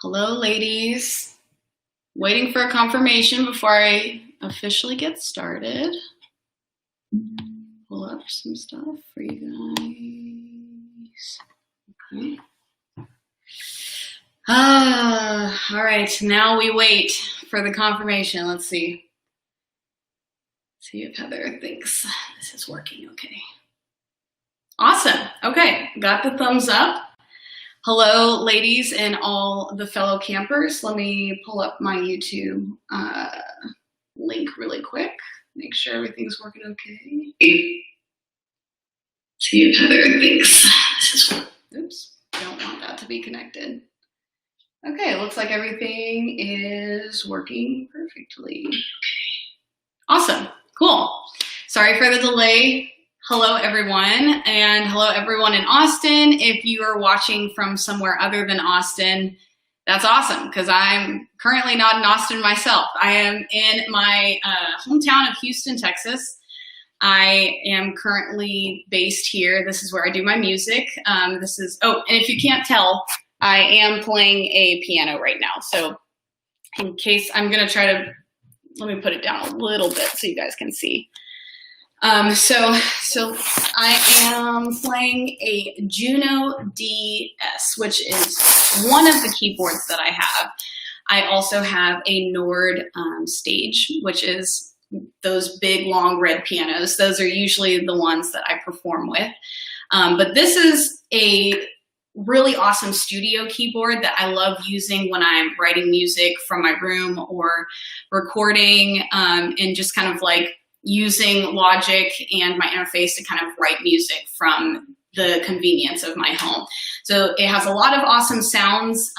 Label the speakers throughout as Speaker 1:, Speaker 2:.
Speaker 1: Hello, ladies. Waiting for a confirmation before I officially get started. Pull up some stuff for you guys. Okay. All right, now we wait for the confirmation. Let's see. See if Heather thinks this is working okay. Awesome. Okay, got the thumbs up. Hello, ladies and all the fellow campers. Let me pull up my YouTube link really quick. Make sure everything's working okay. See if Heather thinks this is, oops, don't want that to be connected. Okay, looks like everything is working perfectly. Awesome, cool. Sorry for the delay. Hello, everyone, and hello, everyone in Austin. If you are watching from somewhere other than Austin, that's awesome, because I'm currently not in Austin myself. I am in my hometown of Houston, Texas. I am currently based here. This is where I do my music. And if you can't tell, I am playing a piano right now. So in case, I'm gonna try to, let me put it down a little bit so you guys can see. So I am playing a Juno DS, which is one of the keyboards that I have. I also have a Nord Stage, which is those big, long red pianos. Those are usually the ones that I perform with. But this is a really awesome studio keyboard that I love using when I'm writing music from my room or recording and just kind of like using Logic and my interface to kind of write music from the convenience of my home. So it has a lot of awesome sounds,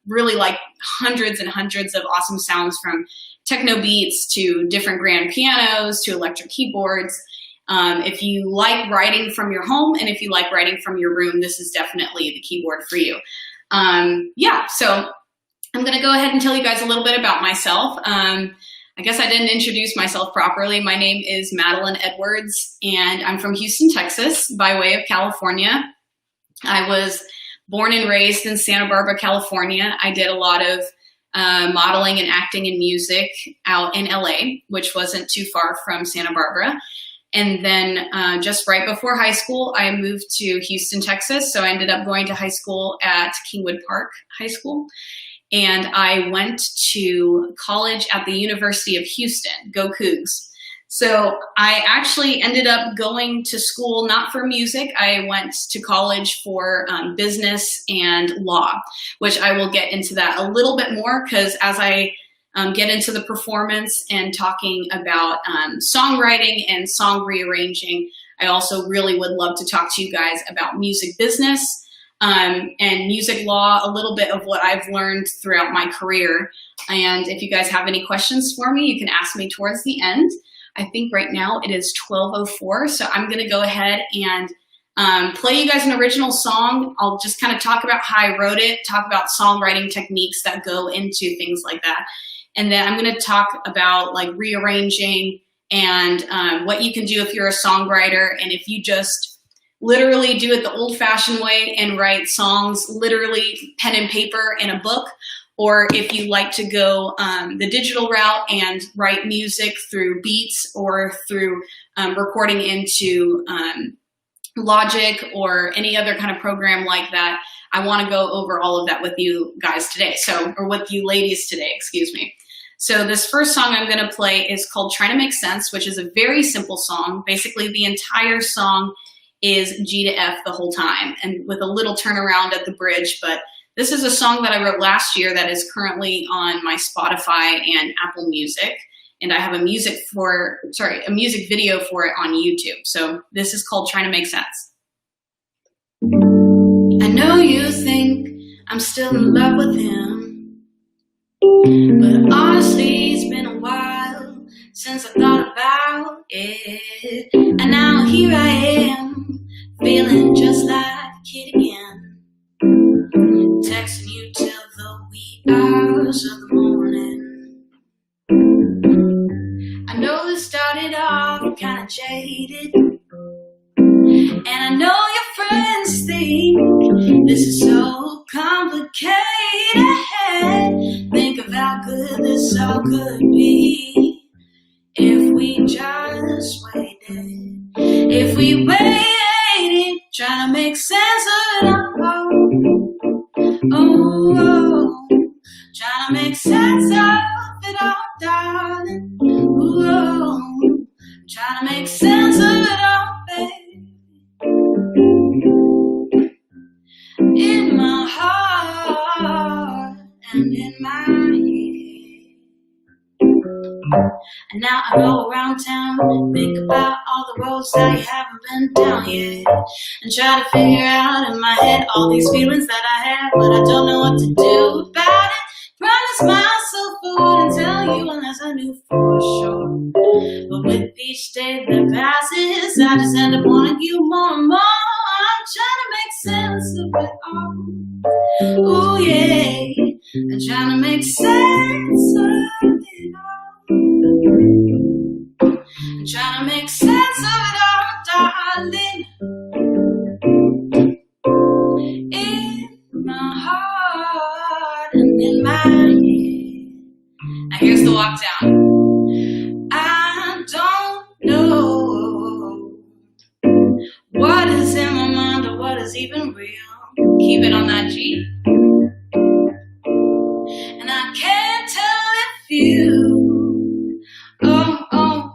Speaker 1: really like hundreds and hundreds of awesome sounds, from techno beats to different grand pianos to electric keyboards. If you like writing from your home and if you like writing from your room, this is definitely the keyboard for you. Yeah, so I'm gonna go ahead and tell you guys a little bit about myself. I guess I didn't introduce myself properly. My name is Madeline Edwards, and I'm from Houston, Texas, by way of California. I was born and raised in Santa Barbara, California. I did a lot of modeling and acting and music out in LA, which wasn't too far from Santa Barbara. And then just right before high school, I moved to Houston, Texas. So I ended up going to high school at Kingwood Park High School. And I went to college at the University of Houston, go Cougs. So I actually ended up going to school not for music. I went to college for business and law, which I will get into that a little bit more, because as I get into the performance and talking about songwriting and song rearranging, I also really would love to talk to you guys about music business and music law, a little bit of what I've learned throughout my career. And if you guys have any questions for me, you can ask me towards the end. I think right now it is 12:04, so I'm gonna go ahead and play you guys an original song. I'll just kind of talk about how I wrote it, talk about songwriting techniques that go into things like that. And then I'm gonna talk about like rearranging and what you can do if you're a songwriter, and if you just literally do it the old-fashioned way and write songs literally pen and paper in a book, or if you like to go the digital route and write music through beats or through recording into Logic or any other kind of program like that. I want to go over all of that with you guys today, or with you ladies today, excuse me. So this first song I'm going to play is called Trying to Make Sense, which is a very simple song. Basically, the entire song is G to F the whole time, and with a little turnaround at the bridge. But this is a song that I wrote last year that is currently on my Spotify and Apple Music, and I have a music video for it on YouTube. So this is called Trying to Make Sense. I know you think I'm still in love with him, but honestly it's been a while since I thought about it, and now here I am, feeling just like a kid again, texting you till the wee hours of the morning. I know this started off kind of jaded, and I know your friends think this is so complicated.
Speaker 2: how could it be if we just waited? If we waited, trying to make sense of it all. Oh, trying to make sense of it all, darling. Oh, trying to make sense of it all, baby. In my heart and in my head. And now I go around town, think about all the roads that you haven't been down yet, and try to figure out in my head all these feelings that I have, but I don't know what to do about it. Promise myself I wouldn't tell you unless I knew for sure. But with each day that passes, I just end up wanting you more and more. I'm trying to make sense of it all. Ooh yeah, I'm trying to make sense of it all. I'm trying to make sense of it all, darling. In my heart and in my head. Now here's the walk down. I don't know what is in my mind or what is even real. Keep it on that G. And I can't tell if you,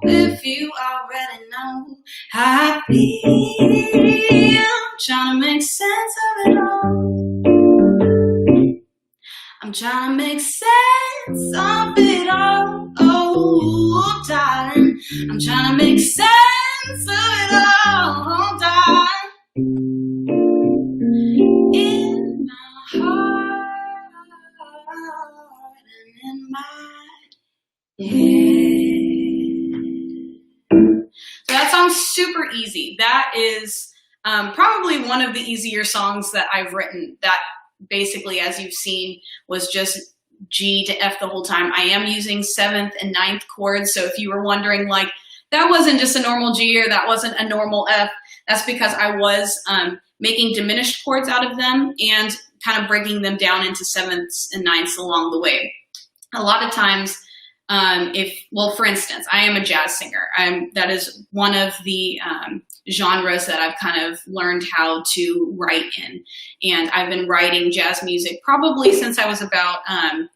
Speaker 2: if you already know how I feel. Trying to make sense of it all. I'm trying to make sense of it all. Oh, darling. I'm trying to make sense of it all, darling. In my heart and in my head. So that song's super easy. That is probably one of the easier songs that I've written. That basically, as you've seen, was just G to F the whole time. I am using 7th and 9th chords, so if you were wondering, like, that wasn't just a normal G or that wasn't a normal F, that's because I was making diminished chords out of them and kind of breaking them down into 7ths and 9ths along the way. A lot of times, for instance, I am a jazz singer. That is one of the genres that I've kind of learned how to write in. And I've been writing jazz music probably since I was about, I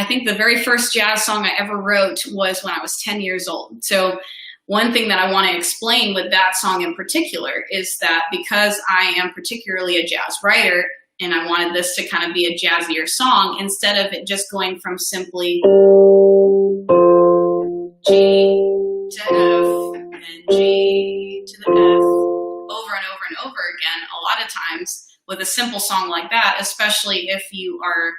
Speaker 2: think the very first jazz song I ever wrote was when I was 10 years old. So one thing that I want to explain with that song in particular is that because I am particularly a jazz writer, and I wanted this to kind of be a jazzier song, instead of it just going from simply G to F and G to the F over and over and over again. A lot of times with a simple song like that, especially if you are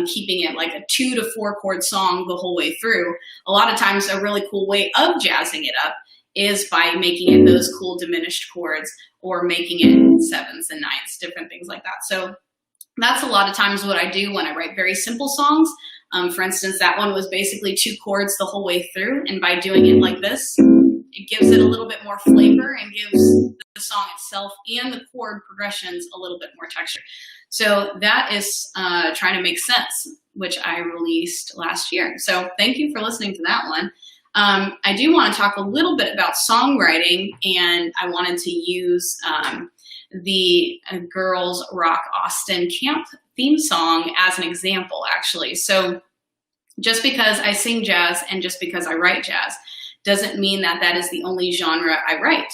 Speaker 2: keeping it like a 2 to 4 chord song the whole way through, a lot of times a really cool way of jazzing it up is by making it those cool diminished chords or making it 7ths and 9ths, different things like that. So that's a lot of times what I do when I write very simple songs. For instance, that one was basically 2 chords the whole way through, and by doing it like this, it gives it a little bit more flavor and gives the song itself and the chord progressions a little bit more texture. So that is Trying to Make Sense, which I released last year. So thank you for listening to that one. I do want to talk a little bit about songwriting, and I wanted to use the Girls Rock Austin Camp theme song as an example, actually. So just because I sing jazz and just because I write jazz doesn't mean that that is the only genre I write.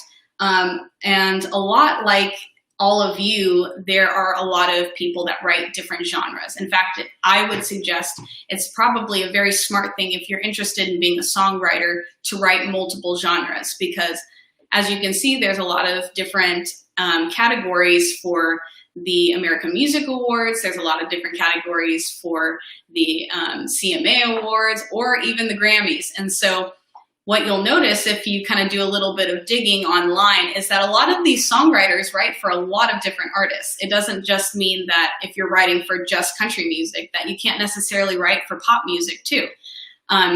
Speaker 2: And a lot like all of you, there are a lot of people that write different genres. In fact, I would suggest it's probably a very smart thing if you're interested in being a songwriter to write multiple genres, because as you can see, there's a lot of different categories for the American Music Awards. There's a lot of different categories for the CMA Awards or even the Grammys. And so what you'll notice if you kind of do a little bit of digging online is that a lot of these songwriters write for a lot of different artists. It doesn't just mean that if you're writing for just country music, that you can't necessarily write for pop music too.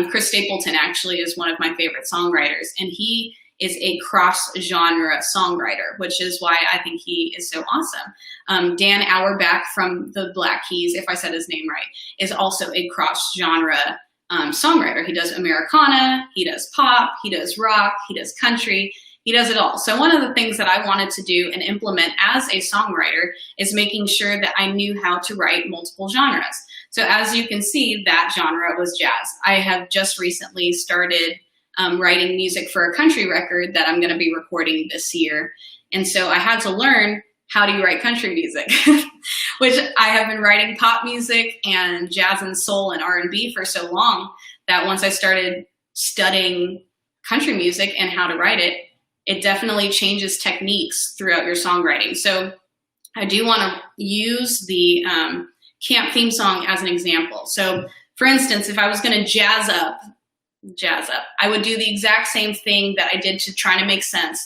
Speaker 2: Chris Stapleton actually is one of my favorite songwriters, and he is a cross-genre songwriter, which is why I think he is so awesome. Dan Auerbach from the Black Keys, if I said his name right, is also a cross-genre songwriter. He does Americana, he does pop, he does rock, he does country, he does it all. So one of the things that I wanted to do and implement as a songwriter is making sure that I knew how to write multiple genres. So as you can see, that genre was jazz. I have just recently started writing music for a country record that I'm going to be recording this year. And so I had to learn how do you write country music, which I have been writing pop music and jazz and soul and R&B for so long that once I started studying country music and how to write it, it definitely changes techniques throughout your songwriting. So I do want to use the camp theme song as an example. So for instance, if I was going to jazz up, I would do the exact same thing that I did to try to make sense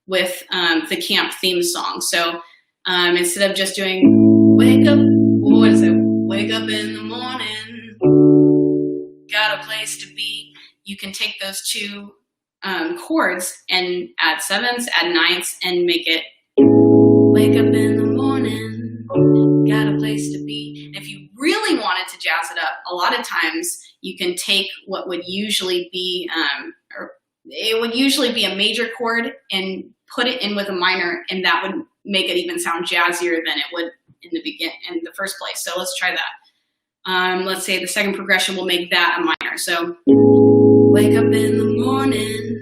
Speaker 2: with the camp theme song. So instead of just doing wake up, what is it? Wake up in the morning, got a place to be. You can take those two chords and add sevenths, add ninths, and make it wake up in the morning, got a place to be. And if you really wanted to jazz it up, a lot of times you can take what would usually be, it would usually be a major chord and put it in with a minor, and that would make it even sound jazzier than it would in the first place. So let's try that. Let's say the second progression will make that a minor. So wake up in the morning,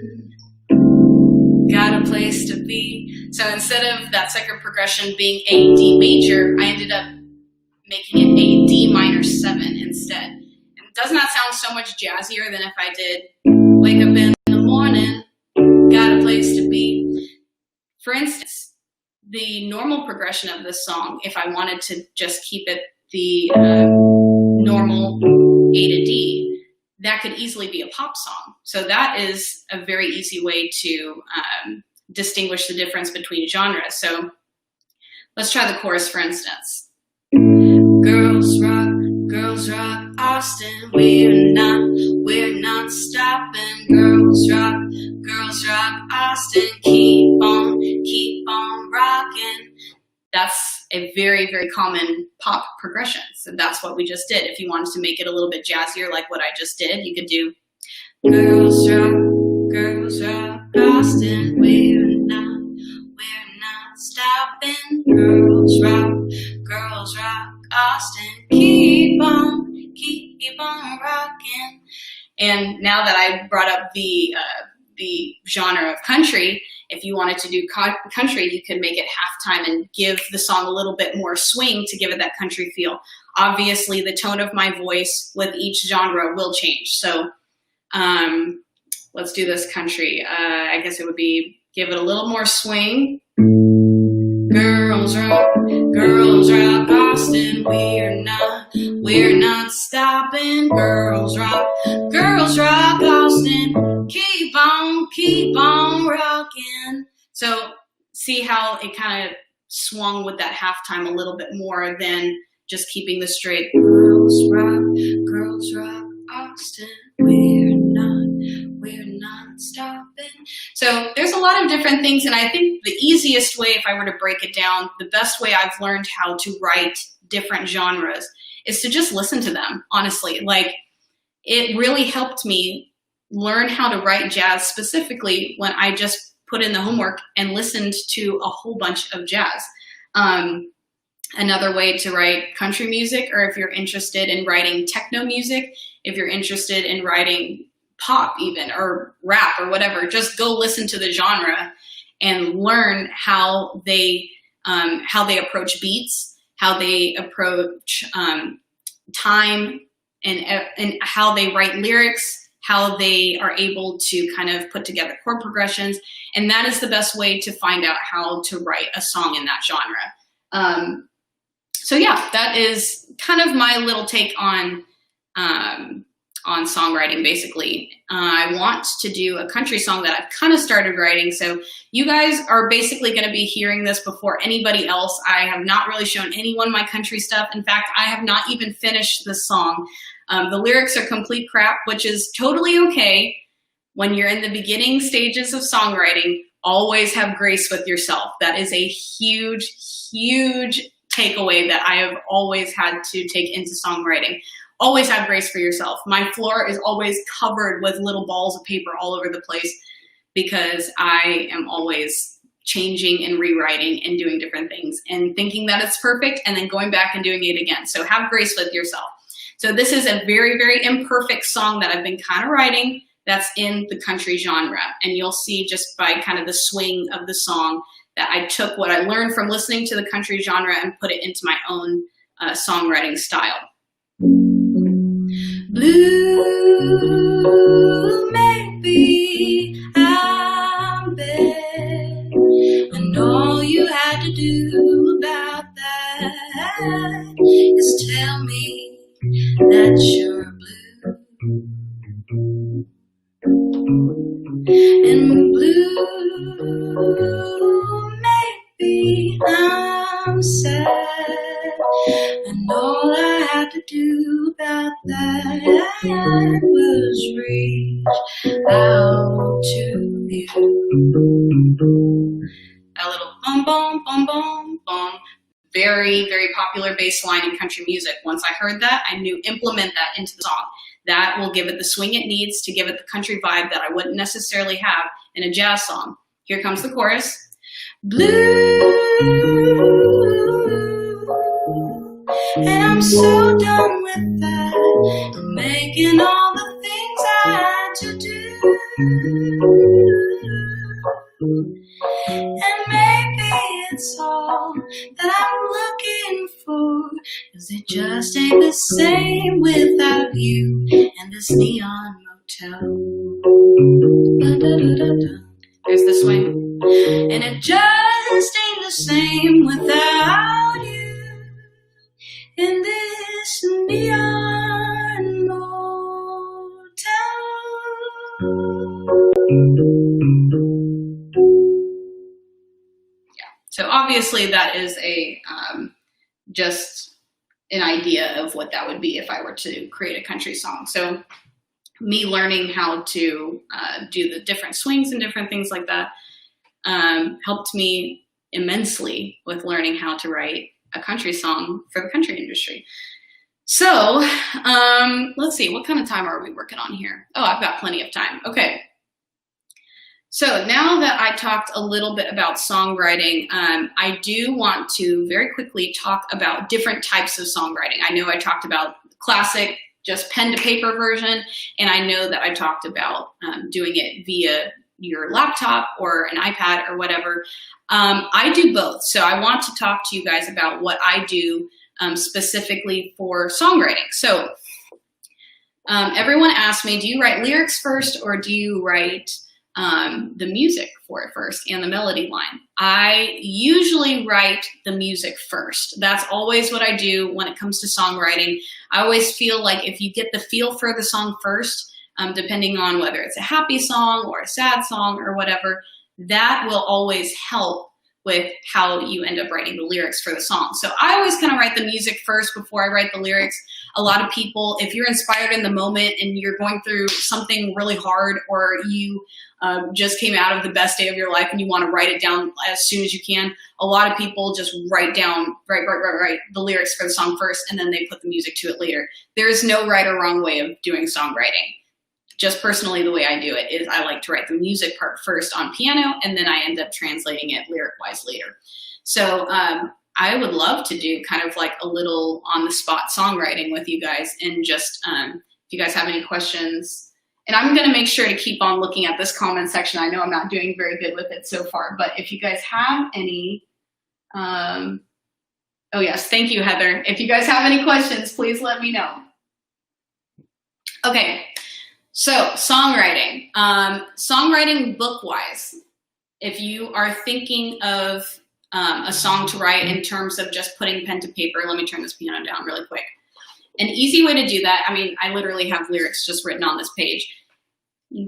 Speaker 2: got a place to be. So instead of that second progression being a D major, I ended up making it a D minor 7 instead. And doesn't that sound so much jazzier than if I did wake up in the morning, got a place to be? For instance, the normal progression of this song, if I wanted to just keep it the normal A to D, that could easily be a pop song. So that is a very easy way to distinguish the difference between genres. So let's try the chorus, for instance. Girls rock, Austin, we're not stopping. Girls rock, Austin, keep on rocking. That's a very, very common pop progression. So that's what we just did. If you wanted to make it a little bit jazzier like what I just did, you could do girls rock, Austin, we're not stopping. Girls rock, Austin, keep on rocking. And now that I brought up the genre of country, if you wanted to do country, you could make it halftime and give the song a little bit more swing to give it that country feel. Obviously, the tone of my voice with each genre will change. So let's do this country. I guess it would be give it a little more swing. Girls rock, Austin, we're not stopping. Girls rock, Austin, keep on rocking. So see how it kind of swung with that halftime a little bit more than just keeping the straight. Girls rock, Austin, we're not stopping. So there's a lot of different things, and I think the easiest way, if I were to break it down, the best way I've learned how to write different genres is to just listen to them, honestly. Like, it really helped me learn how to write jazz specifically when I just put in the homework and listened to a whole bunch of jazz. Another way to write country music, or if you're interested in writing techno music, if you're interested in writing pop even, or rap or whatever, just go listen to the genre and learn how they approach beats, how they approach time, and how they write lyrics, how they are able to kind of put together chord progressions. And that is the best way to find out how to write a song in that genre. So yeah, that is kind of my little take on songwriting, basically. I want to do a country song that I've kind of started writing. So you guys are basically going to be hearing this before anybody else. I have not really shown anyone my country stuff. In fact, I have not even finished the song. The lyrics are complete crap, which is totally okay. when you're in the beginning stages of songwriting, always have grace with yourself. That is a huge, huge takeaway that I have always had to take into songwriting. Always have grace for yourself. My floor is always covered with little balls of paper all over the place because I am always changing and rewriting and doing different things and thinking that it's perfect and then going back and doing it again. So have grace with yourself. So this is a very, very imperfect song that I've been kind of writing that's in the country genre. And you'll see just by kind of the swing of the song that I took what I learned from listening to the country genre and put it into my own songwriting style. Blue, maybe I'm bad, and all you had to do about that is tell me that you're blue. And blue, maybe I'm sad, and all I had to do about that was reach out to you. A little bum bum bum bum bum. Very, very popular bass line in country music. Once I heard that, I knew implement that into the song. That will give it the swing it needs to give it the country vibe that I wouldn't necessarily have in a jazz song. Here comes the chorus. Blue, and I'm so done with that, I'm making all the things I had to do. And maybe it's all that I'm looking for, 'cause it just ain't the same without you and this neon motel. Da-da-da-da-da. There's the swing. And it just ain't the same without you in this neon motel. Yeah. So obviously that is a just an idea of what that would be if I were to create a country song. So me learning how to do the different swings and different things like that helped me immensely with learning how to write a country song for the country industry. So let's see, what kind of time are we working on here? Oh, I've got plenty of time. Okay. So now that I talked a little bit about songwriting, I do want to very quickly talk about different types of songwriting. I know I talked about classic, just pen to paper version, and I know that I talked about doing it via your laptop or an iPad or whatever. I do both, so I want to talk to you guys about what I do specifically for songwriting. So everyone asks me, do you write lyrics first or do you write the music for it first and the melody line? I usually write the music first. That's always what I do when it comes to songwriting. I always feel like if you get the feel for the song first, depending on whether it's a happy song or a sad song or whatever, that will always help with how you end up writing the lyrics for the song. So I always kind of write the music first before I write the lyrics. A lot of people, if you're inspired in the moment and you're going through something really hard, or you just came out of the best day of your life and you want to write it down as soon as you can, a lot of people just write the lyrics for the song first and then they put the music to it later. There is no right or wrong way of doing songwriting. Just personally, the way I do it is I like to write the music part first on piano, and then I end up translating it lyric-wise later. So I would love to do kind of like a little on-the-spot songwriting with you guys, and just if you guys have any questions. And I'm going to make sure to keep on looking at this comment section. I know I'm not doing very good with it so far, but if you guys have any, oh yes, thank you, Heather. If you guys have any questions, please let me know. Okay. So songwriting, songwriting book-wise, if you are thinking of a song to write in terms of just putting pen to paper, let me turn this piano down really quick. An easy way to do that, I mean, I literally have lyrics just written on this page.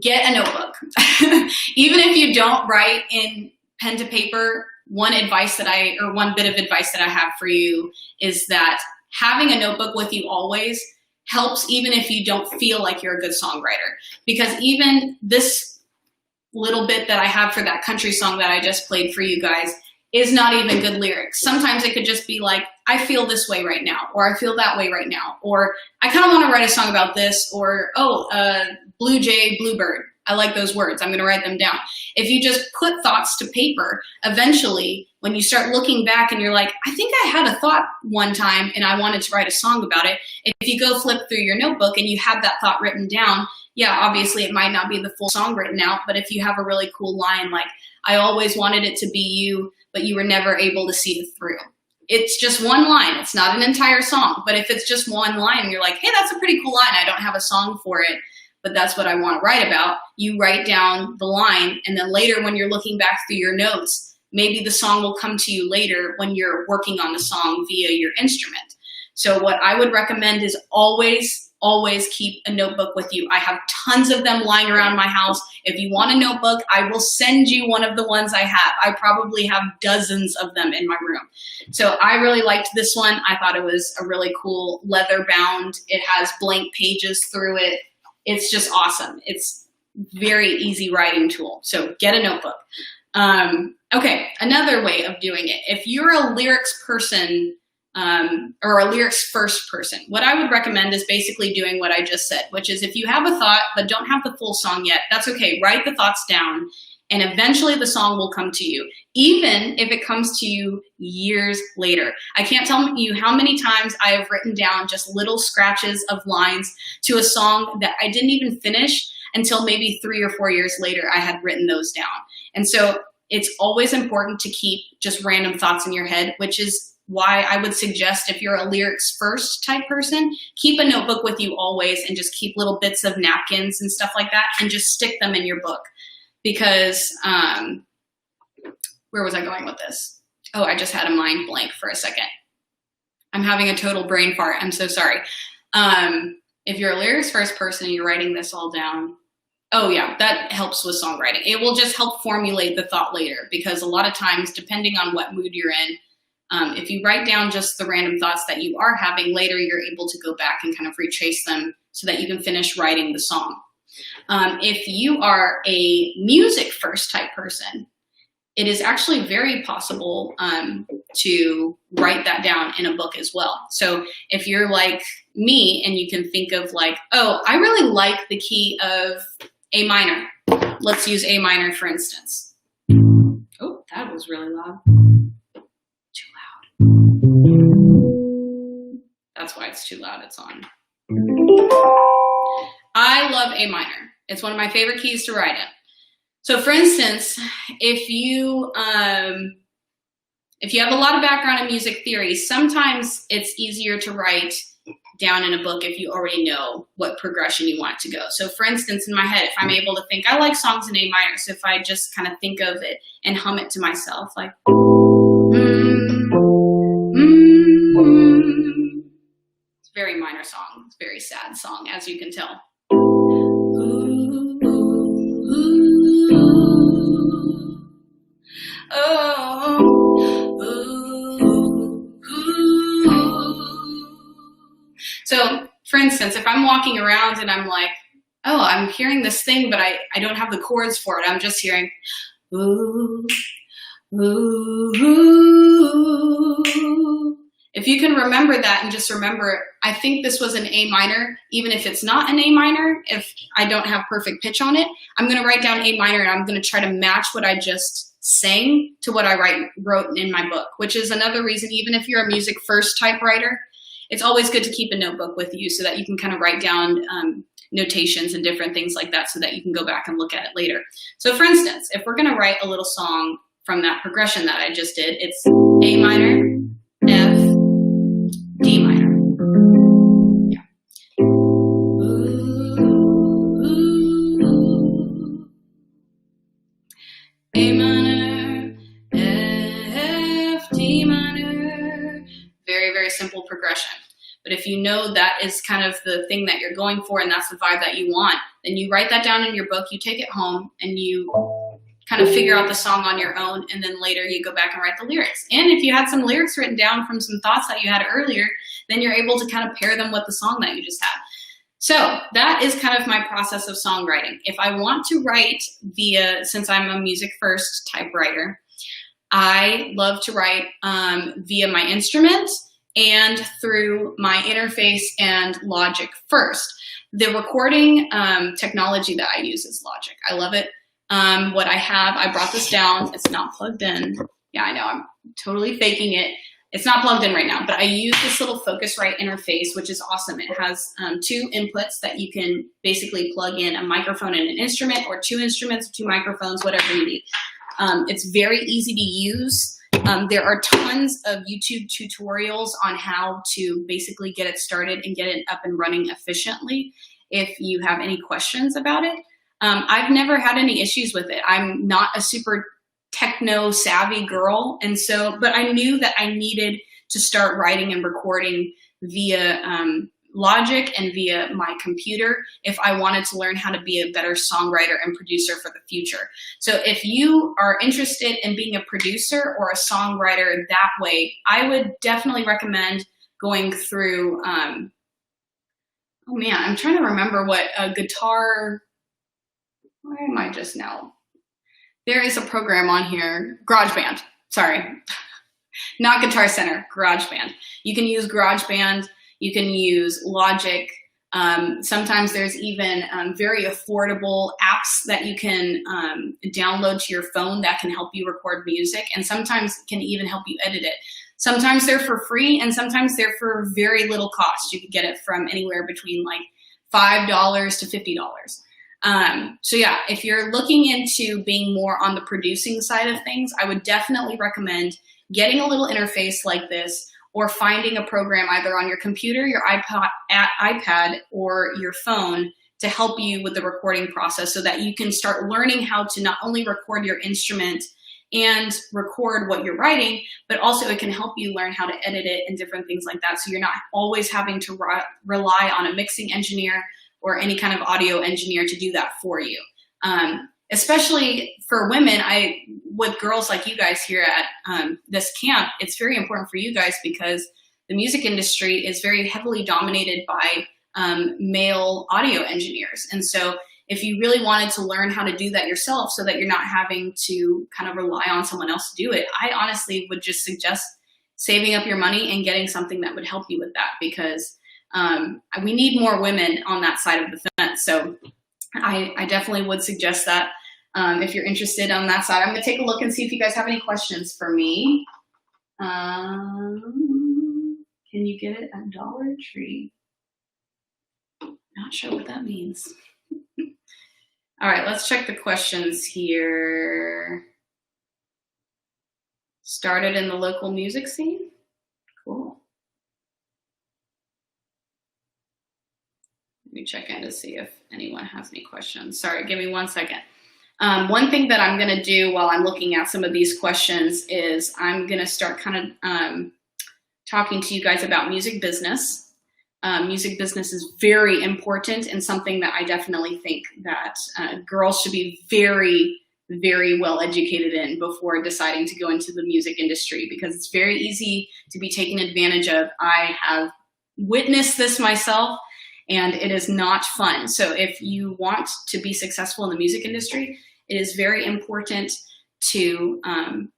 Speaker 2: Get a notebook. Even if you don't write in pen to paper, one bit of advice that I have for you is that having a notebook with you always helps, even if you don't feel like you're a good songwriter. Because even this little bit that I have for that country song that I just played for you guys is not even good lyrics. Sometimes it could just be like, I feel this way right now, or I feel that way right now, or I kind of want to write a song about this, or, blue jay, bluebird. I like those words. I'm going to write them down. If you just put thoughts to paper, eventually when you start looking back and you're like, I think I had a thought one time and I wanted to write a song about it. If you go flip through your notebook and you have that thought written down, yeah, obviously it might not be the full song written out, but if you have a really cool line like, I always wanted it to be you, but you were never able to see it through. It's just one line. It's not an entire song, but if it's just one line, you're like, hey, that's a pretty cool line. I don't have a song for it, but that's what I want to write about. You write down the line, and then later when you're looking back through your notes, maybe the song will come to you later when you're working on the song via your instrument. So what I would recommend is always keep a notebook with you. I have tons of them lying around my house. If you want a notebook, I will send you one of the ones I have. I probably have dozens of them in my room. So I really liked this one. I thought it was a really cool leather bound. It has blank pages through it. It's just awesome. It's very easy writing tool. So get a notebook. Okay, another way of doing it. If you're a lyrics person, or a lyrics first person, what I would recommend is basically doing what I just said, which is if you have a thought but don't have the full song yet, that's okay. Write the thoughts down and eventually the song will come to you, even if it comes to you years later. I can't tell you how many times I have written down just little scratches of lines to a song that I didn't even finish until maybe 3 or 4 years later I had written those down. And so it's always important to keep just random thoughts in your head, which is why I would suggest if you're a lyrics first type person, keep a notebook with you always and just keep little bits of napkins and stuff like that and just stick them in your book. Because, where was I going with this? Oh, I just had a mind blank for a second. I'm having a total brain fart. I'm so sorry. If you're a lyrics first person and you're writing this all down, oh yeah, that helps with songwriting. It will just help formulate the thought later because a lot of times, depending on what mood you're in, if you write down just the random thoughts that you are having, later you're able to go back and kind of retrace them so that you can finish writing the song. If you are a music first type person, it is actually very possible to write that down in a book as well. So if you're like me and you can think of like, oh, I really like the key of A minor. Let's use A minor for instance. Oh, that was really loud. Too loud. That's why it's too loud. It's on. I love A minor. It's one of my favorite keys to write in. So for instance, if you have a lot of background in music theory, sometimes it's easier to write down in a book if you already know what progression you want it to go. So for instance, in my head, if I'm able to think, I like songs in A minor. So if I just kind of think of it and hum it to myself, like, it's a very minor song. It's a very sad song, as you can tell. So, for instance, if I'm walking around and I'm like, oh, I'm hearing this thing, but I don't have the chords for it. I'm just hearing, ooh, ooh, ooh. If you can remember that and just remember, I think this was an A minor, even if it's not an A minor, if I don't have perfect pitch on it, I'm going to write down A minor and I'm going to try to match what I just sang to what I wrote in my book, which is another reason, even if you're a music first type writer, it's always good to keep a notebook with you so that you can kind of write down notations and different things like that so that you can go back and look at it later. So for instance, if we're going to write a little song from that progression that I just did, it's A minor, F, D minor. Yeah. A minor, F, D minor. Very, very simple progression. But if you know that is kind of the thing that you're going for and that's the vibe that you want, then you write that down in your book, you take it home, and you kind of figure out the song on your own, and then later you go back and write the lyrics. And if you had some lyrics written down from some thoughts that you had earlier, then you're able to kind of pair them with the song that you just had. So that is kind of my process of songwriting. If I want to write since I'm a music first type writer, I love to write via my instrument and through my interface and Logic first. The recording technology that I use is Logic. I love it. What I brought this down. It's not plugged in. Yeah, I know, I'm totally faking it. It's not plugged in right now, but I use this little Focusrite interface, which is awesome. It has 2 inputs that you can basically plug in a microphone and an instrument, or 2 instruments, 2 microphones, whatever you need. It's very easy to use. There are tons of YouTube tutorials on how to basically get it started and get it up and running efficiently if you have any questions about it. I've never had any issues with it. I'm not a super techno savvy girl, and so, but I knew that I needed to start writing and recording via Logic and via my computer if I wanted to learn how to be a better songwriter and producer for the future. So if you are interested in being a producer or a songwriter that way, I would definitely recommend going through, oh man, I'm trying to remember what a guitar, why am I just now? There is a program on here, GarageBand, sorry. Not Guitar Center, GarageBand. You can use GarageBand, you can use Logic. Sometimes there's even very affordable apps that you can download to your phone that can help you record music, and sometimes can even help you edit it. Sometimes they're for free, and sometimes they're for very little cost. You can get it from anywhere between like $5 to $50. So yeah, if you're looking into being more on the producing side of things, I would definitely recommend getting a little interface like this, or finding a program either on your computer, your iPad, or your phone to help you with the recording process, so that you can start learning how to not only record your instrument and record what you're writing, but also it can help you learn how to edit it and different things like that. So you're not always having to rely on a mixing engineer or any kind of audio engineer to do that for you. Especially for women, with girls like you guys here at this camp, it's very important for you guys because the music industry is very heavily dominated by male audio engineers. And so if you really wanted to learn how to do that yourself so that you're not having to kind of rely on someone else to do it, I honestly would just suggest saving up your money and getting something that would help you with that, because we need more women on that side of the fence. So I definitely would suggest that. If you're interested on that side. I'm going to take a look and see if you guys have any questions for me. Can you get it at Dollar Tree? Not sure what that means. All right, let's check the questions here. Started in the local music scene? Cool. Let me check in to see if anyone has any questions. Sorry, give me 1 second. One thing that I'm going to do while I'm looking at some of these questions is I'm going to start kind of talking to you guys about music business. Music business is very important and something that I definitely think that girls should be very, very well educated in before deciding to go into the music industry, because it's very easy to be taken advantage of. I have witnessed this myself, and it is not fun. So if you want to be successful in the music industry, it is very important to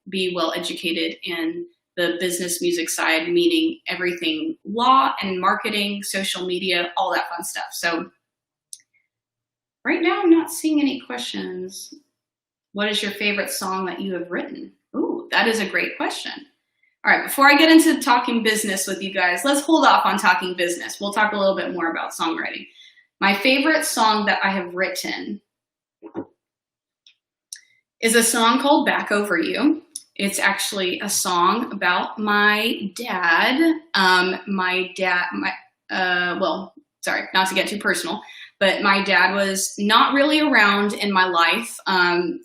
Speaker 2: be well educated in the business music side, meaning everything law and marketing, social media, all that fun stuff. So right now I'm not seeing any questions. What is your favorite song that you have written? Ooh, that is a great question. All right, before I get into talking business with you guys, let's hold off on talking business. We'll talk a little bit more about songwriting. My favorite song that I have written is a song called Back Over You. It's actually a song about my dad. Well, sorry, not to get too personal, but my dad was not really around in my life. I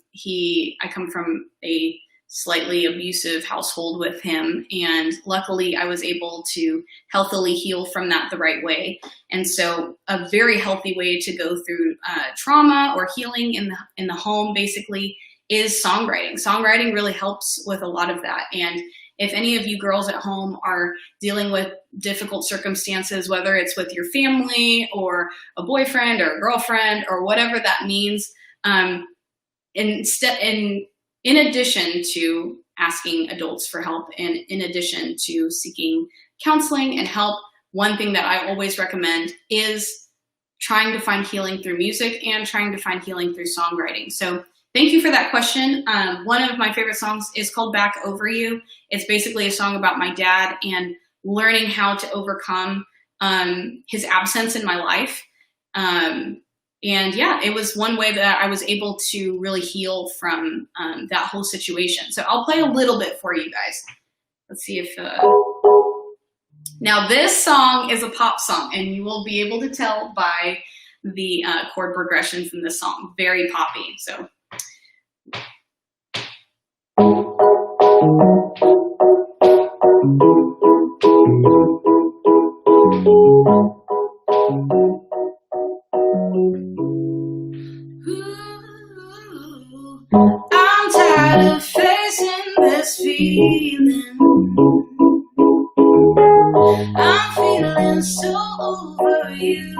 Speaker 2: come from a slightly abusive household with him, and luckily I was able to healthily heal from that the right way. And so a very healthy way to go through trauma or healing in the home basically is songwriting. Songwriting really helps with a lot of that, and if any of you girls at home are dealing with difficult circumstances, whether it's with your family or a boyfriend or a girlfriend or whatever that means, in addition to asking adults for help and in addition to seeking counseling and help, one thing that I always recommend is trying to find healing through music and trying to find healing through songwriting. So thank you for that question. One of my favorite songs is called Back Over You. It's basically a song about my dad and learning how to overcome his absence in my life. And yeah, it was one way that I was able to really heal from that whole situation. So I'll play a little bit for you guys. Let's see if... Now this song is a pop song, and you will be able to tell by the chord progressions in this song. Very poppy, so... I'm tired of facing this feeling. I'm feeling so overused.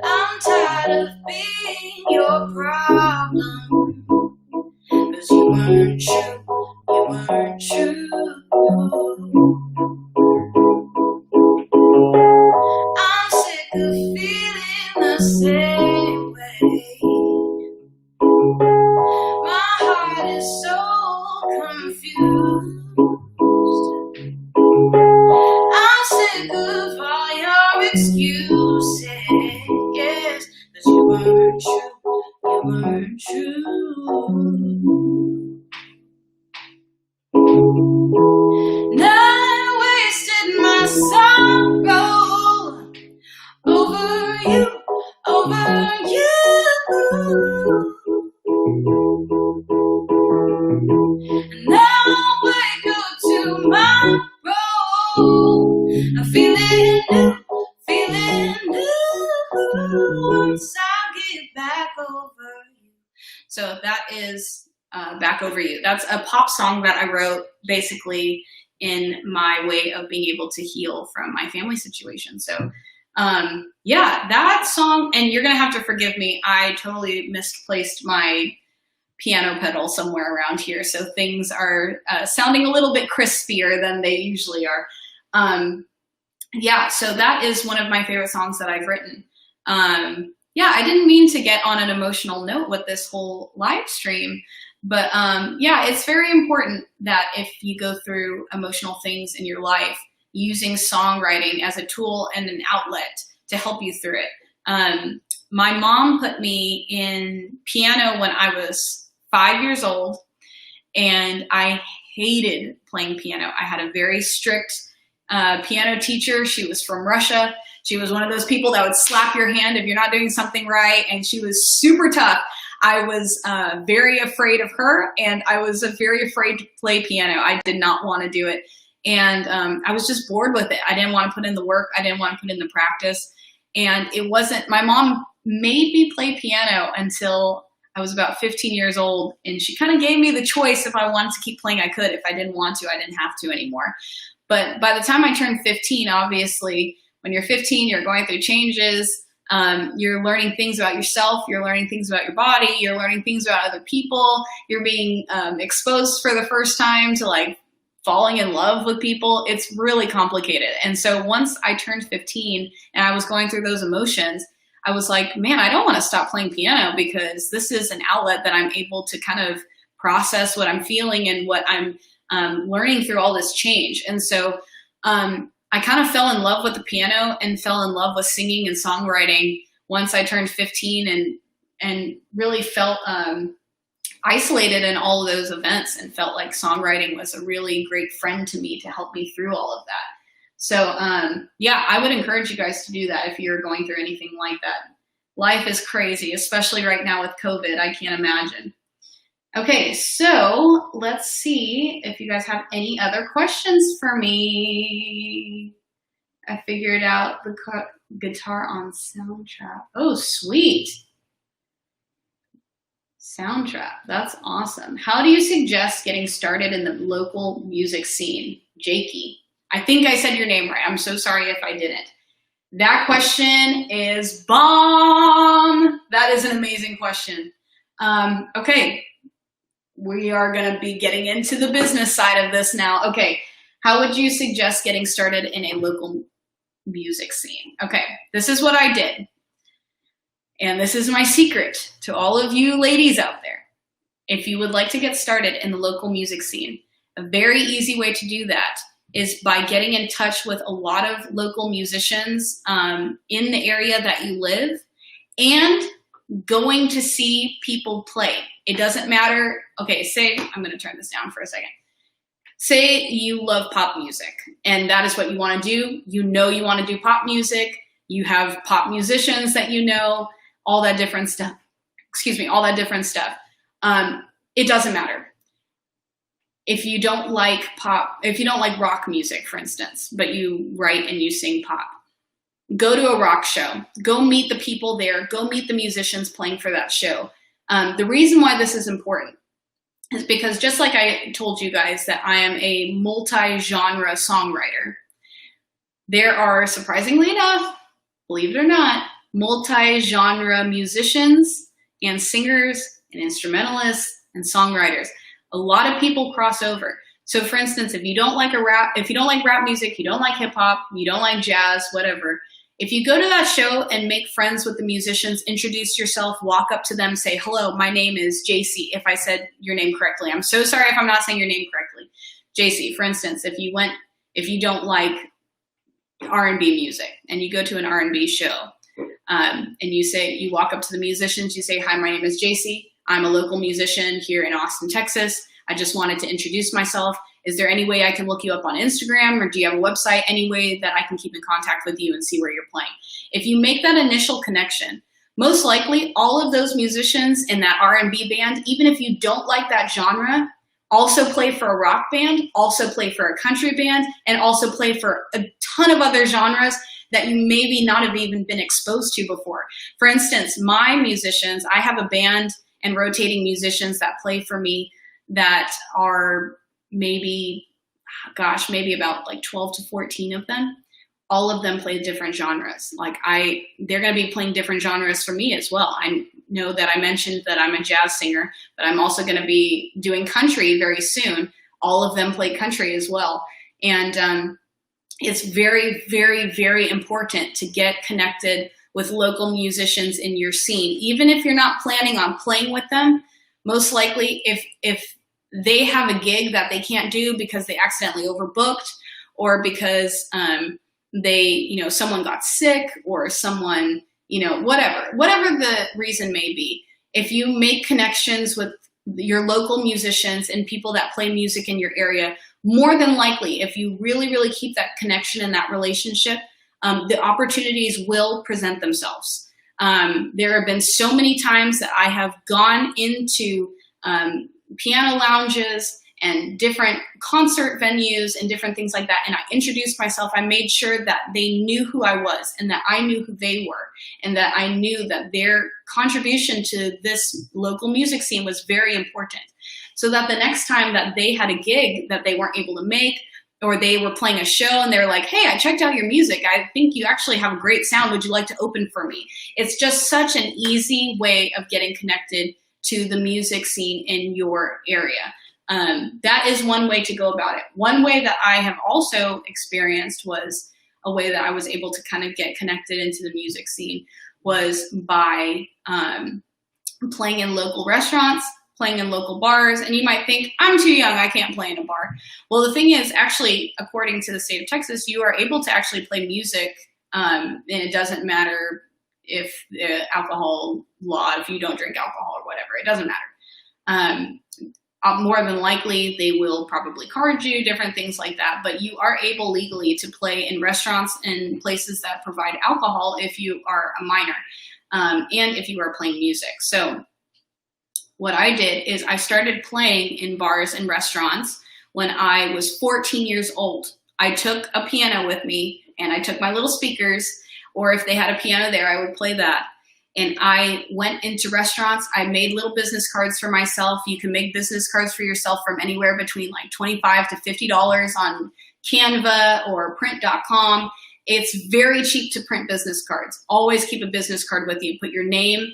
Speaker 2: I'm tired of being your problem. 'Cause you weren't true, you weren't true. I'm sick of feeling the same way. My heart is so confused. I'm sick of all your excuses, yes, 'cause you weren't true, you weren't true. Now I wasted my sorrow over you, over you. And now I wake up tomorrow, I'm feeling new, feeling new. Once I get back over you. So that is Back Over You. That's a pop song that I wrote basically in my way of being able to heal from my family situation. So yeah, that song, and you're gonna have to forgive me, I totally misplaced my piano pedal somewhere around here, so things are sounding a little bit crispier than they usually are. Yeah, so that is one of my favorite songs that I've written. Yeah, I didn't mean to get on an emotional note with this whole live stream, but yeah, it's very important that if you go through emotional things in your life, using songwriting as a tool and an outlet to help you through it. My mom put me in piano when I was 5 years old, and I hated playing piano. I had a very strict piano teacher. She was from Russia. She was one of those people that would slap your hand if you're not doing something right, and she was super tough. I was very afraid of her, and I was very afraid to play piano. I did not want to do it, and I was just bored with it. I didn't want to put in the work. I didn't want to put in the practice, and it wasn't, my mom made me play piano until I was about 15 years old, and she kind of gave me the choice. If I wanted to keep playing, I could. If I didn't want to, I didn't have to anymore. But by the time I turned 15, obviously, when you're 15, you're going through changes. You're learning things about yourself. You're learning things about your body. You're learning things about other people. You're being exposed for the first time to like falling in love with people. It's really complicated. And so once I turned 15 and I was going through those emotions, I was like, man, I don't want to stop playing piano, because this is an outlet that I'm able to kind of process what I'm feeling and what I'm learning through all this change. And so I kind of fell in love with the piano and fell in love with singing and songwriting once I turned 15, and really felt isolated in all of those events, and felt like songwriting was a really great friend to me to help me through all of that. So yeah, I would encourage you guys to do that if you're going through anything like that. Life is crazy, especially right now with COVID. I can't imagine. Okay, so let's see if you guys have any other questions for me. I figured out the guitar on Soundtrap. Oh, sweet.
Speaker 1: Soundtrap. That's awesome. How do you suggest getting started in the local music scene? Jakey. I think I said your name right. I'm so sorry if I didn't. That question is bomb. That is an amazing question. Okay. We are going to be getting into the business side of this now. Okay. How would you suggest getting started in a local music scene? Okay. This is what I did. And this is my secret to all of you ladies out there. If you would like to get started in the local music scene, a very easy way to do that is by getting in touch with a lot of local musicians in the area that you live and going to see people play. It doesn't matter. Okay, say, I'm going to turn this down for a second. Say you love pop music and that is what you want to do. You know you want to do pop music. You have pop musicians that you know, all that different stuff. Excuse me, all that different stuff. It doesn't matter. If you don't like pop, if you don't like rock music, for instance, but you write and you sing pop, go to a rock show. Go meet the people there. Go meet the musicians playing for that show. The reason why this is important is because just like I told you guys that I am a multi-genre songwriter, there are, surprisingly enough, believe it or not, multi-genre musicians and singers and instrumentalists and songwriters. A lot of people cross over. So for instance, if you don't like rap music, you don't like hip hop, you don't like jazz, whatever, if you go to that show and make friends with the musicians, introduce yourself, walk up to them, say, hello, my name is JC, if I said your name correctly. I'm so sorry if I'm not saying your name correctly. JC, for instance, if you don't like R&B music and you go to an R&B show and you walk up to the musicians, you say, hi, my name is JC. I'm a local musician here in Austin, Texas. I just wanted to introduce myself. Is there any way I can look you up on Instagram, or do you have a website? Any way that I can keep in contact with you and see where you're playing? If you make that initial connection, most likely all of those musicians in that R&B band, even if you don't like that genre, also play for a rock band, also play for a country band, and also play for a ton of other genres that you maybe not have even been exposed to before. For instance, my musicians, I have a band and rotating musicians that play for me that are maybe about like 12 to 14 of them. All of them play different genres. They're going to be playing different genres for me as well. I know that I mentioned that I'm a jazz singer, but I'm also going to be doing country very soon. All of them play country as well. And it's very, very, very important to get connected with local musicians in your scene. Even if you're not planning on playing with them, most likely if they have a gig that they can't do because they accidentally overbooked, or because someone got sick, or someone, whatever the reason may be, if you make connections with your local musicians and people that play music in your area, more than likely, if you really, really keep that connection and that relationship, the opportunities will present themselves. There have been so many times that I have gone into piano lounges and different concert venues and different things like that, and I introduced myself. I made sure that they knew who I was and that I knew who they were, and that I knew that their contribution to this local music scene was very important, so that the next time that they had a gig that they weren't able to make, or they were playing a show and they're like, hey, I checked out your music. I think you actually have a great sound. Would you like to open for me? It's just such an easy way of getting connected to the music scene in your area. That is one way to go about it. One way that I have also experienced was a way that I was able to kind of get connected into the music scene was by playing in local restaurants, playing in local bars. And you might think, I'm too young, I can't play in a bar. Well, the thing is, actually, according to the state of Texas, you are able to actually play music, and it doesn't matter if the alcohol law, if you don't drink alcohol or whatever, it doesn't matter. More than likely, they will probably card you, different things like that. But you are able legally to play in restaurants and places that provide alcohol if you are a minor, and if you are playing music. So what I did is I started playing in bars and restaurants when I was 14 years old. I took a piano with me and I took my little speakers, or if they had a piano there, I would play that.
Speaker 2: And I went into restaurants. I made little business cards for myself. You can make business cards for yourself from anywhere between like $25 to $50 on Canva or print.com. It's very cheap to print business cards. Always keep a business card with you. Put your name,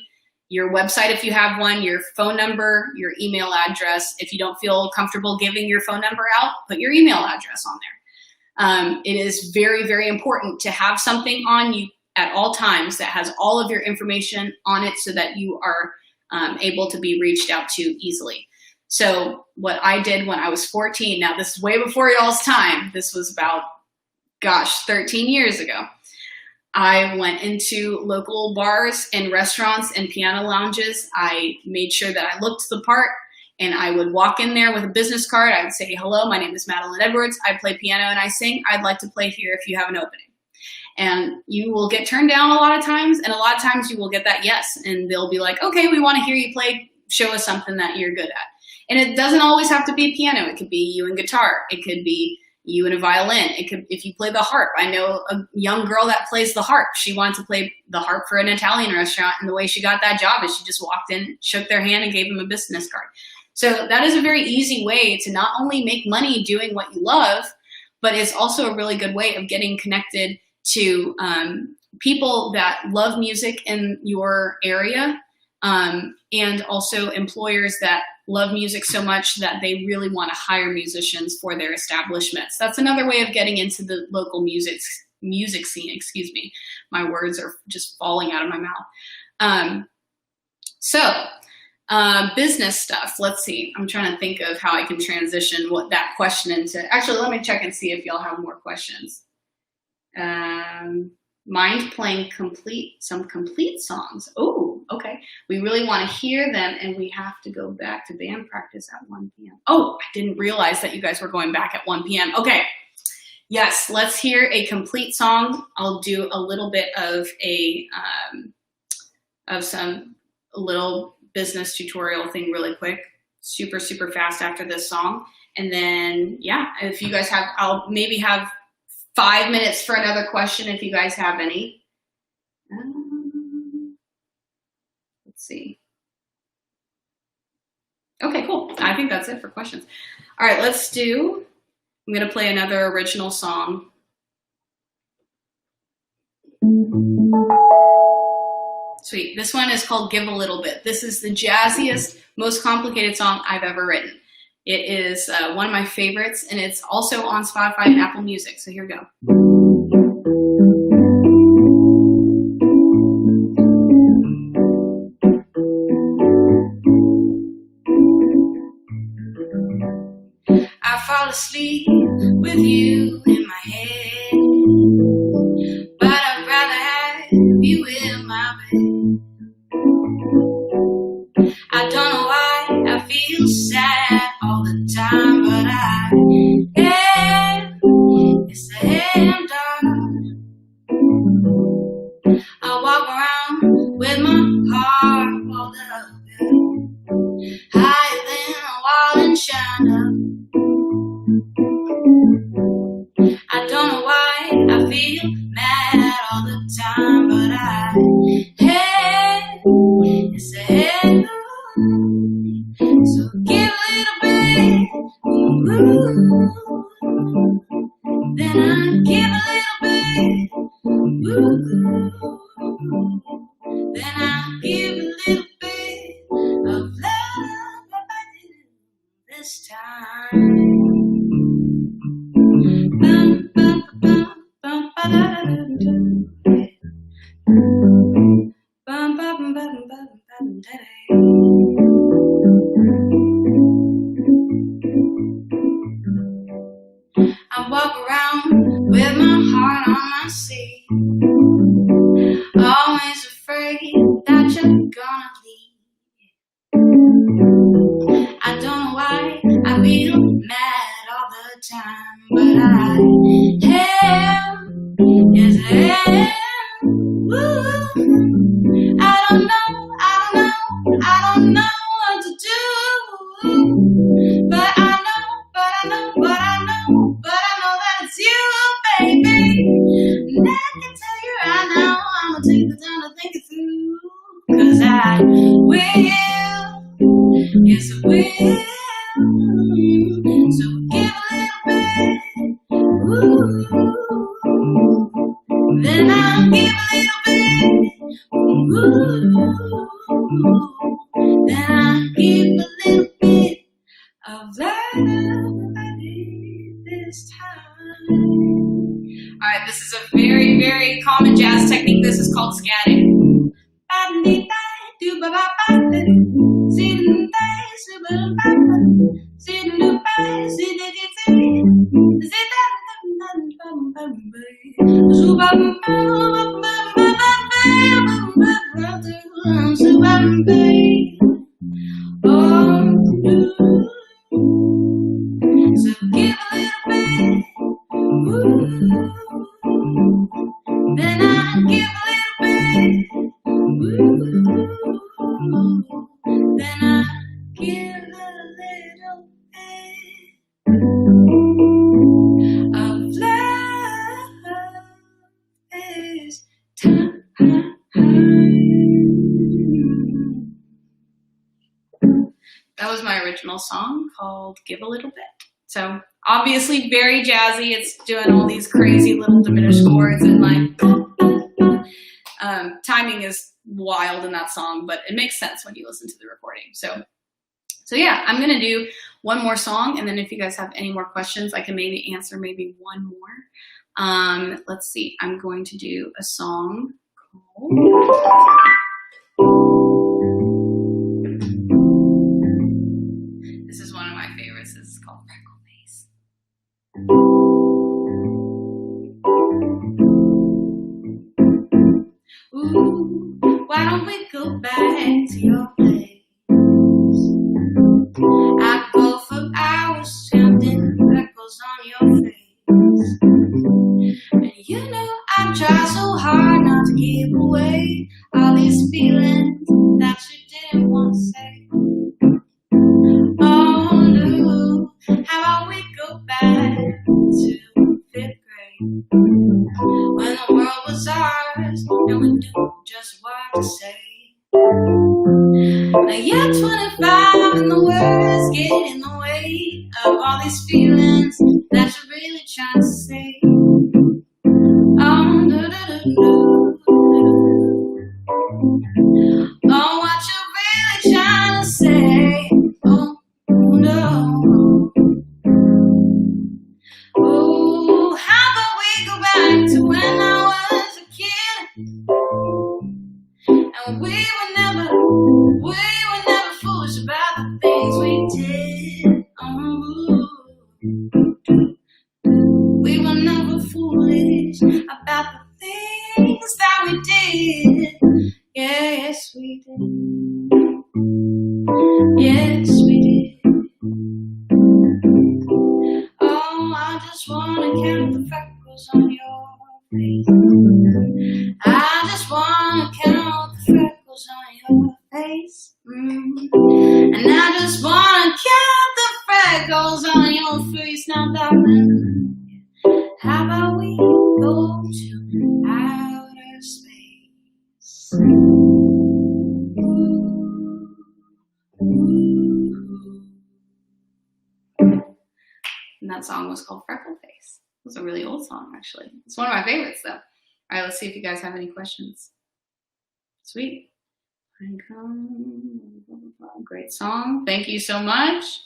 Speaker 2: your website if you have one, your phone number, your email address. If you don't feel comfortable giving your phone number out, put your email address on there. It is very, very important to have something on you at all times that has all of your information on it so that you are able to be reached out to easily. So what I did when I was 14, now this is way before y'all's time. This was about, 13 years ago. I went into local bars and restaurants and piano lounges. I made sure that I looked the part, and I would walk in there with a business card. I would say, hello, my name is Madeline Edwards. I play piano and I sing. I'd like to play here if you have an opening. And you will get turned down a lot of times, and a lot of times you will get that yes. And they'll be like, okay, we want to hear you play. Show us something that you're good at. And it doesn't always have to be piano. It could be you and guitar. It could be you and a violin. It could, if you play the harp. I know a young girl that plays the harp. She wanted to play the harp for an Italian restaurant, and the way she got that job is she just walked in, shook their hand, and gave them a business card. So that is a very easy way to not only make money doing what you love, but it's also a really good way of getting connected to people that love music in your area, and also employers that love music so much that they really want to hire musicians for their establishments. That's another way of getting into the local music scene. Excuse me, my words are just falling out of my mouth. Business stuff. Let's see. I'm trying to think of how I can transition what that question into. Actually, let me check and see if y'all have more questions. Mind playing some complete songs. Oh, okay. We really want to hear them, and we have to go back to band practice at 1 p.m. Oh, I didn't realize that you guys were going back at 1 p.m. Okay. Yes, let's hear a complete song. I'll do a little bit of some little business tutorial thing really quick, super, super fast after this song. And then, yeah, if you guys have, I'll maybe have 5 minutes for another question if you guys have any. Let's see. Okay, cool. I think that's it for questions. All right, I'm going to play another original song. Sweet. This one is called Give a Little Bit. This is the jazziest, most complicated song I've ever written. It is one of my favorites, and it's also on Spotify and Apple Music. So here we go. I fall asleep with you in my head, but I'd rather have you in my bed. I don't know why I feel sad all the time, but I am. Yes, I am, darling. I walk around with my heart rolled up, higher than a wall and shine up. I don't know why I feel mad all the time, but I am. Yes, I am. So give a little bit, ooh. Then I give a little bit, ooh. Then I give a little bit of love this time. Bum, bum, bum, bum, ba-da-da-da-da. Bum, bum, bum, bum, bum, da-da. I walk around with my heart on my sleeve, always afraid that you're gonna leave. I don't know why I feel mad all the time, but I am. Yes, I am. Ooh. I don't know what to do, but I know that it's you, baby. And I can tell you right now, I'ma take the time to think it through. then I'll give a little bit. Ooh, then I'll give a little bit of love this time. All right, this is a very, very common jazz technique. This is called scatting. So give a little bit, ooh, then I give a little bit, ooh, then I give a little bit of love this time. That was my original song called Give a Little Bit. So obviously very jazzy. It's doing all these crazy little diminished chords and like timing is wild in that song, but it makes sense when you listen to the recording. So yeah, I'm gonna do one more song, and then if you guys have any more questions, I can maybe answer maybe one more. Let's see. I'm going to do a song called This is one of my favorites. This is called Freckle Face. Ooh, why don't we go back to your place? I go for hours counting freckles on your face. And you know I try so hard not to give away all these feelings that you didn't want to say. Oh no, how about we go back to 5th grade, when the world was ours and we knew just what to say. Now you're 25 and the words get in the way of all these feelings that you're really trying to say. Oh no, no, no, no. Oh, what you're really trying to say. Oh no. Oh, how about we go back to when I was a kid, and we were never foolish about the things we did. Oh, we were never foolish about the things that we did. Yes, we did. Yes, we did. Oh, I just wanna count the freckles on your face. I just wanna count the freckles on your face. And I just wanna count the freckles on your face. Now, darling, how about we go to outer space? And that song was called Freckle Face. It was a really old song, actually. It's one of my favorites, though. All right, let's see if you guys have any questions. Sweet. Great song. Thank you so much.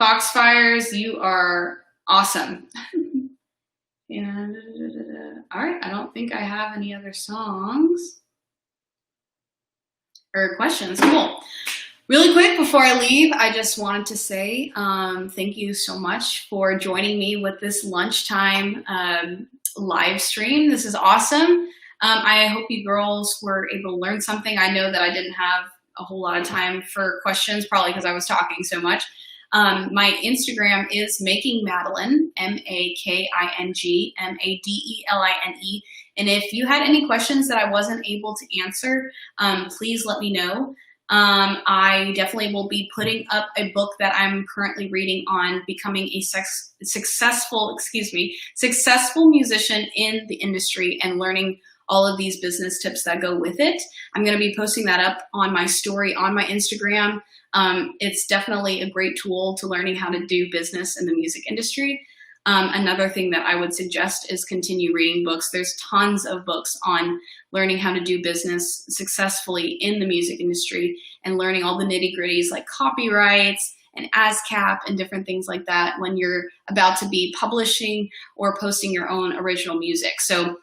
Speaker 2: Foxfires, you are awesome. And all right, I don't think I have any other songs or questions. Cool. Really quick before I leave, I just wanted to say thank you so much for joining me with this lunchtime live stream. This is awesome. I hope you girls were able to learn something. I know that I didn't have a whole lot of time for questions, probably because I was talking so much. My Instagram is Making Madeline, MAKING MADELINE. And if you had any questions that I wasn't able to answer, please let me know. I definitely will be putting up a book that I'm currently reading on becoming a successful musician in the industry and learning all of these business tips that go with it. I'm going to be posting that up on my story on my Instagram. It's definitely a great tool to learning how to do business in the music industry. Another thing that I would suggest is continue reading books. There's tons of books on learning how to do business successfully in the music industry and learning all the nitty gritties like copyrights and ASCAP and different things like that when you're about to be publishing or posting your own original music. So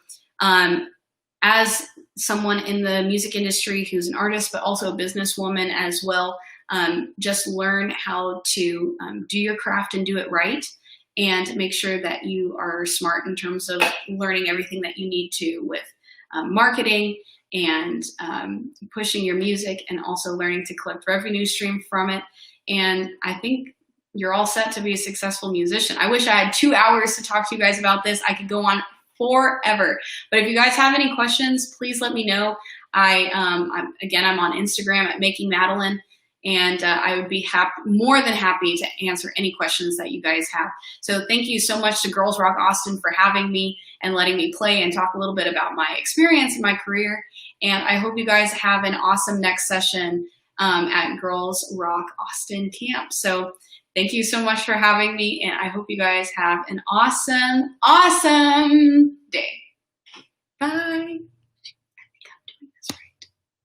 Speaker 2: as someone in the music industry who's an artist, but also a businesswoman as well, just learn how to do your craft and do it right, and make sure that you are smart in terms of learning everything that you need to with marketing and pushing your music, and also learning to collect revenue stream from it. And I think you're all set to be a successful musician. I wish I had 2 hours to talk to you guys about this. I could go on forever. But if you guys have any questions, please let me know. I'm on Instagram at Making Madeline, and I would be more than happy to answer any questions that you guys have. So thank you so much to Girls Rock Austin for having me and letting me play and talk a little bit about my experience in my career. And I hope you guys have an awesome next session at Girls Rock Austin Camp. So thank you so much for having me, and I hope you guys have an awesome, awesome day. Bye.